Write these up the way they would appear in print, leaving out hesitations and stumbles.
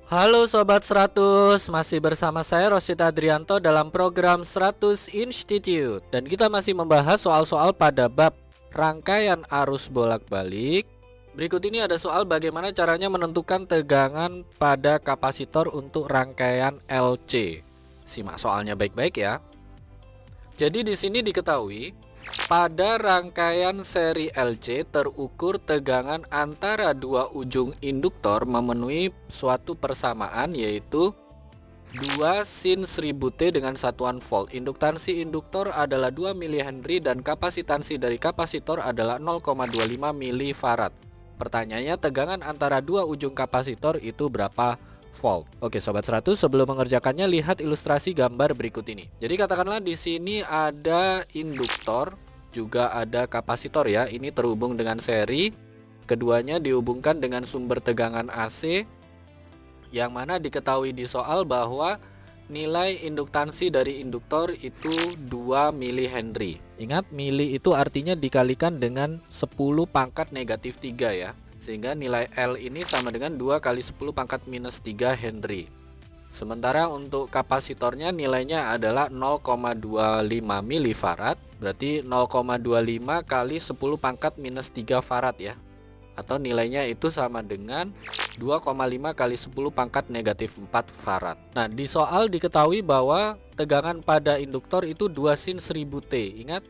Halo Sobat 100, masih bersama saya Rosyid Adrianto dalam program 100 Institute. Dan kita masih membahas soal-soal pada bab rangkaian arus bolak-balik. Berikut ini ada soal bagaimana caranya menentukan tegangan pada kapasitor untuk rangkaian LC. Simak soalnya baik-baik ya. Jadi di sini diketahui pada rangkaian seri LC terukur tegangan antara dua ujung induktor memenuhi suatu persamaan, yaitu 2 sin 1000 T dengan satuan volt. Induktansi induktor adalah 2 mH dan kapasitansi dari kapasitor adalah 0,25 mF. Pertanyaannya, tegangan antara dua ujung kapasitor itu berapa volt? Oke Sobat 100, sebelum mengerjakannya lihat ilustrasi gambar berikut ini. Jadi katakanlah di sini ada induktor, juga ada kapasitor ya. Ini terhubung dengan seri. Keduanya dihubungkan dengan sumber tegangan AC, yang mana diketahui di soal bahwa nilai induktansi dari induktor itu 2 mH. Ingat, mili itu artinya dikalikan dengan 10 pangkat negatif 3 ya. Sehingga nilai L ini sama dengan 2 kali 10 pangkat minus 3 Henry. Sementara untuk kapasitornya nilainya adalah 0,25 milifarad, berarti 0,25 kali 10 pangkat minus 3 farad ya. Atau nilainya itu sama dengan 2,5 kali 10 pangkat negatif 4 farad. Nah, di soal diketahui bahwa tegangan pada induktor itu 2 sin 1000 T. Ingat,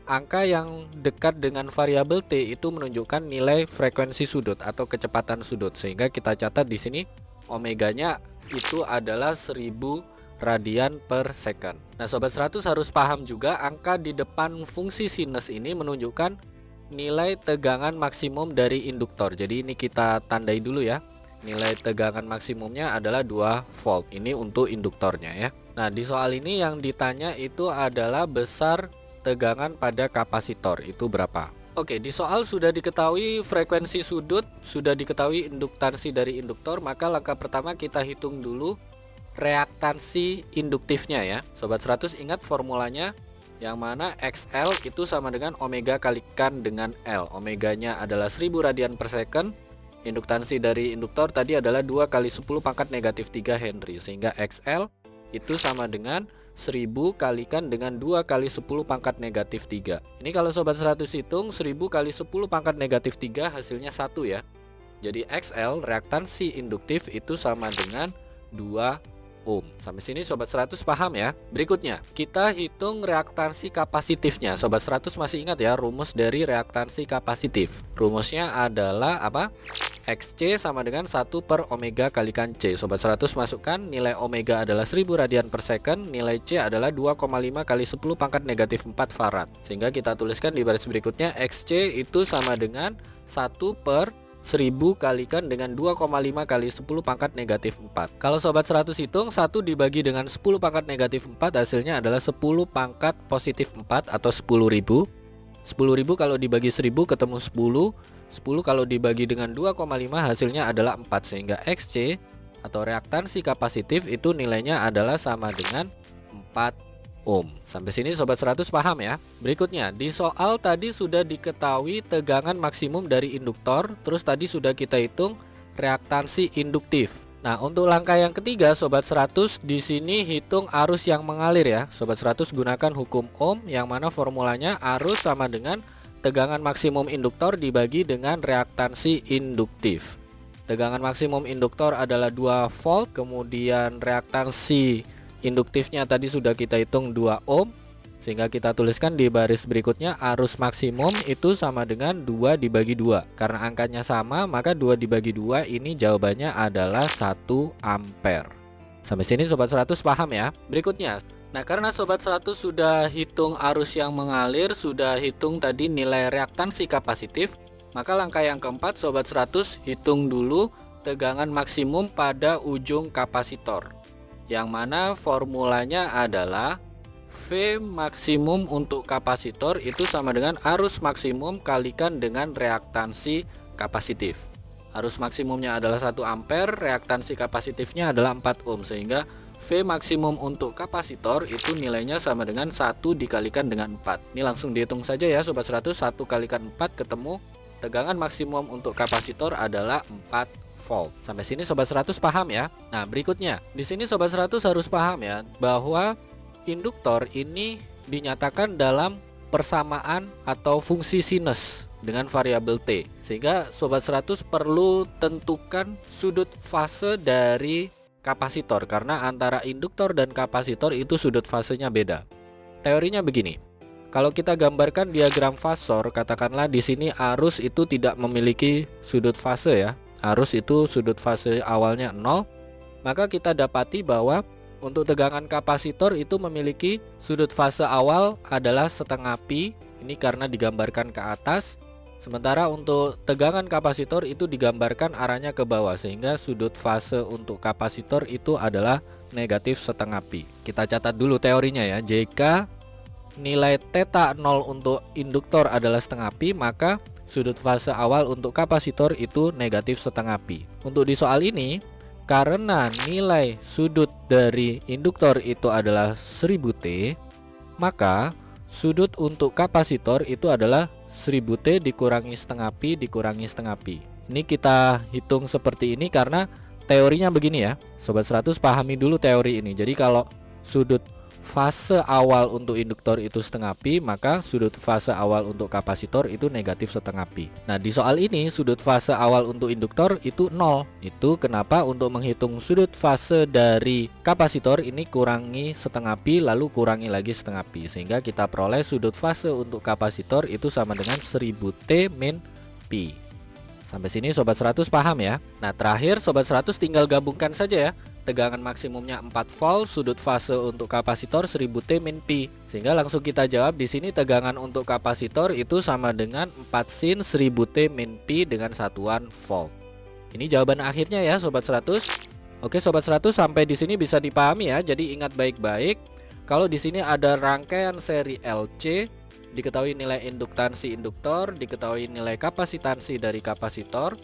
angka yang dekat dengan variabel T itu menunjukkan nilai frekuensi sudut atau kecepatan sudut. Sehingga kita catat di sini omeganya itu adalah 1000 radian per second. Nah, Sobat 100 harus paham juga angka di depan fungsi sinus ini menunjukkan nilai tegangan maksimum dari induktor. Jadi ini kita tandai dulu ya. Nilai tegangan maksimumnya adalah 2 volt. Ini untuk induktornya ya. Nah, di soal ini yang ditanya itu adalah besar tegangan pada kapasitor itu berapa. Oke, di soal sudah diketahui frekuensi sudut, sudah diketahui induktansi dari induktor, maka langkah pertama kita hitung dulu reaktansi induktifnya ya. Sobat 100 ingat formulanya, yang mana XL itu sama dengan omega kalikan dengan L. Omeganya adalah 1000 radian per second. Induktansi dari induktor tadi adalah 2 kali 10 pangkat negatif 3 Henry. Sehingga XL itu sama dengan 1000 kalikan dengan 2 kali 10 pangkat negatif 3. Ini kalau Sobat 100 hitung 1000 kali 10 pangkat negatif 3 hasilnya 1 ya. Jadi XL reaktansi induktif itu sama dengan 2 ohm. Sampai sini Sobat 100 paham ya. Berikutnya kita hitung reaktansi kapasitifnya. Sobat 100 masih ingat ya rumus dari reaktansi kapasitif. Rumusnya adalah apa? XC sama dengan 1 per omega kalikan C. Sobat 100 masukkan nilai omega adalah 1000 radian per second, nilai C adalah 2,5 kali 10 pangkat negatif 4 farad. Sehingga kita tuliskan di baris berikutnya XC itu sama dengan 1 per 1000 kalikan dengan 2,5 kali 10 pangkat negatif 4. Kalau Sobat 100 hitung 1 dibagi dengan 10 pangkat negatif 4 hasilnya adalah 10 pangkat positif 4 atau 10.000. 10.000 kalau dibagi 1000 ketemu 10. 10 kalau dibagi dengan 2,5 hasilnya adalah 4. Sehingga XC atau reaktansi kapasitif itu nilainya adalah sama dengan 4 ohm. Sampai sini Sobat 100 paham ya. Berikutnya di soal tadi sudah diketahui tegangan maksimum dari induktor. Terus tadi sudah kita hitung reaktansi induktif. Nah, untuk langkah yang ketiga Sobat 100 di sini hitung arus yang mengalir ya. Sobat 100 gunakan hukum Ohm yang mana formulanya arus sama dengan tegangan maksimum induktor dibagi dengan reaktansi induktif. Tegangan maksimum induktor adalah 2 volt, kemudian reaktansi induktifnya tadi sudah kita hitung 2 ohm. Sehingga kita tuliskan di baris berikutnya arus maksimum itu sama dengan 2 dibagi 2. Karena angkanya sama maka 2 dibagi 2 ini jawabannya adalah 1 ampere. Sampai sini Sobat 100 paham ya. Berikutnya, nah karena Sobat 100 sudah hitung arus yang mengalir, sudah hitung tadi nilai reaktansi kapasitif, maka langkah yang keempat Sobat 100 hitung dulu tegangan maksimum pada ujung kapasitor, yang mana formulanya adalah V maksimum untuk kapasitor itu sama dengan arus maksimum kalikan dengan reaktansi kapasitif. Arus maksimumnya adalah 1 ampere, reaktansi kapasitifnya adalah 4 ohm, sehingga V maksimum untuk kapasitor itu nilainya sama dengan 1 dikalikan dengan 4. Ini langsung dihitung saja ya Sobat 100, 1 kalikan 4 ketemu tegangan maksimum untuk kapasitor adalah 4 volt. Sampai sini Sobat 100 paham ya? Nah, berikutnya, di sini Sobat 100 harus paham ya bahwa induktor ini dinyatakan dalam persamaan atau fungsi sinus dengan variabel T. Sehingga Sobat 100 perlu tentukan sudut fase dari kapasitor karena antara induktor dan kapasitor itu sudut fasenya beda. Teorinya begini. Kalau kita gambarkan diagram fasor, katakanlah di sini arus itu tidak memiliki sudut fase ya. Arus itu sudut fase awalnya 0, maka kita dapati bahwa untuk tegangan kapasitor itu memiliki sudut fase awal adalah setengah pi. Ini karena digambarkan ke atas. Sementara untuk tegangan kapasitor itu digambarkan arahnya ke bawah, sehingga sudut fase untuk kapasitor itu adalah negatif setengah pi. Kita catat dulu teorinya ya. Jika nilai theta 0 untuk induktor adalah setengah pi, maka sudut fase awal untuk kapasitor itu negatif setengah pi. Untuk di soal ini, karena nilai sudut dari induktor itu adalah 1000 T, maka sudut untuk kapasitor itu adalah 1000 T dikurangi setengah pi dikurangi setengah pi. Ini kita hitung seperti ini karena teorinya begini ya. Sobat 100 pahami dulu teori ini. Jadi kalau sudut fase awal untuk induktor itu setengah pi, maka sudut fase awal untuk kapasitor itu negatif setengah pi. Nah, di soal ini sudut fase awal untuk induktor itu 0. Itu kenapa untuk menghitung sudut fase dari kapasitor ini kurangi setengah pi lalu kurangi lagi setengah pi, sehingga kita peroleh sudut fase untuk kapasitor itu sama dengan 1000 T min pi. Sampai sini Sobat 100 paham ya. Nah, terakhir Sobat 100 tinggal gabungkan saja ya. Tegangan maksimumnya 4 volt, sudut fase untuk kapasitor 1000 T min pi. Sehingga langsung kita jawab di sini tegangan untuk kapasitor itu sama dengan 4 sin 1000 T min pi dengan satuan volt. Ini jawaban akhirnya ya Sobat 100. Oke Sobat 100, sampai di sini bisa dipahami ya. Jadi ingat baik-baik, kalau di sini ada rangkaian seri LC, diketahui nilai induktansi induktor, diketahui nilai kapasitansi dari kapasitor,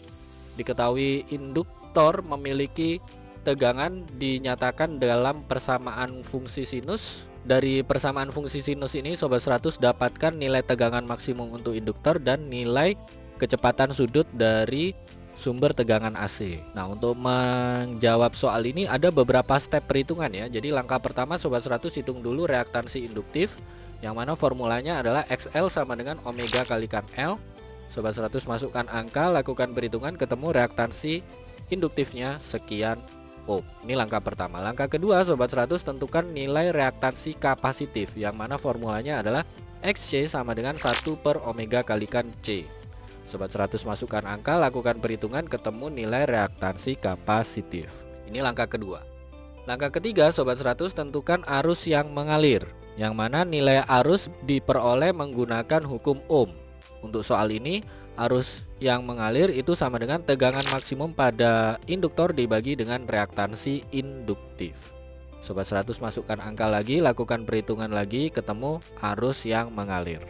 diketahui induktor memiliki tegangan dinyatakan dalam persamaan fungsi sinus. Dari persamaan fungsi sinus ini Sobat 100 dapatkan nilai tegangan maksimum untuk induktor dan nilai kecepatan sudut dari sumber tegangan AC. Nah, untuk menjawab soal ini ada beberapa step perhitungan ya. Jadi langkah pertama Sobat 100 hitung dulu reaktansi induktif, yang mana formulanya adalah XL sama dengan omega kalikan L. Sobat 100 masukkan angka, lakukan perhitungan, ketemu reaktansi induktifnya sekian ohm. Ini langkah pertama. Langkah kedua Sobat 100 tentukan nilai reaktansi kapasitif, yang mana formulanya adalah XC sama dengan 1 per omega kalikan C. Sobat 100 masukkan angka, lakukan perhitungan, ketemu nilai reaktansi kapasitif. Ini langkah kedua. Langkah ketiga Sobat 100 tentukan arus yang mengalir, yang mana nilai arus diperoleh menggunakan hukum ohm. Untuk soal ini arus yang mengalir itu sama dengan tegangan maksimum pada induktor dibagi dengan reaktansi induktif. Sobat 100 masukkan angka lagi, lakukan perhitungan lagi, ketemu arus yang mengalir.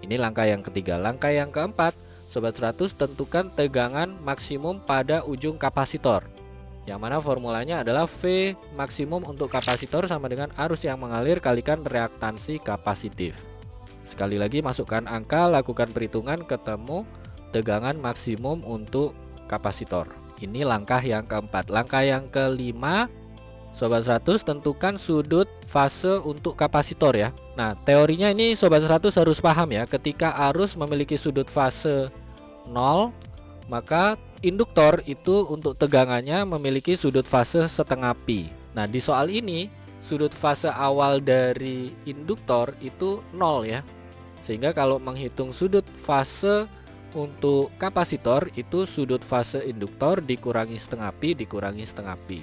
Ini langkah yang ketiga. Langkah yang keempat, Sobat 100 tentukan tegangan maksimum pada ujung kapasitor, yang mana formulanya adalah V maksimum untuk kapasitor sama dengan arus yang mengalir kalikan reaktansi kapasitif. Sekali lagi masukkan angka, lakukan perhitungan, ketemu tegangan maksimum untuk kapasitor. Ini langkah yang keempat. Langkah yang kelima, Sobat 100 tentukan sudut fase untuk kapasitor ya. Nah, teorinya ini Sobat 100 harus paham ya. Ketika arus memiliki sudut fase 0, maka induktor itu untuk tegangannya memiliki sudut fase setengah pi. Nah, di soal ini sudut fase awal dari induktor itu 0 ya. Sehingga kalau menghitung sudut fase untuk kapasitor itu sudut fase induktor dikurangi setengah pi dikurangi setengah pi.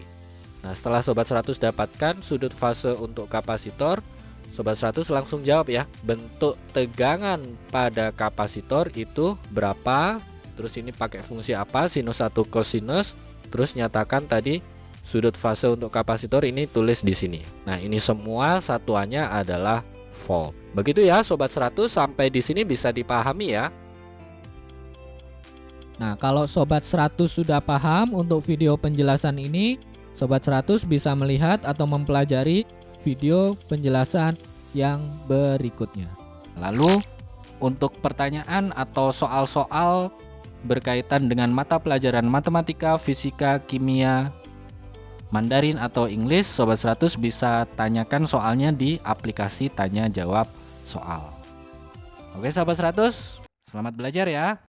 Nah, setelah Sobat 100 dapatkan sudut fase untuk kapasitor, Sobat 100 langsung jawab ya. Bentuk tegangan pada kapasitor itu berapa? Terus ini pakai fungsi apa? Sinus 1 kosinus. Terus nyatakan tadi sudut fase untuk kapasitor ini tulis di sini. Nah, ini semua satuannya adalah volt. Begitu ya Sobat 100, sampai di sini bisa dipahami ya. Nah, kalau Sobat 100 sudah paham untuk video penjelasan ini, Sobat 100 bisa melihat atau mempelajari video penjelasan yang berikutnya. Lalu untuk pertanyaan atau soal-soal berkaitan dengan mata pelajaran matematika, fisika, kimia, Mandarin atau English, Sobat 100 bisa tanyakan soalnya di aplikasi tanya jawab soal. Oke Sobat 100, selamat belajar ya.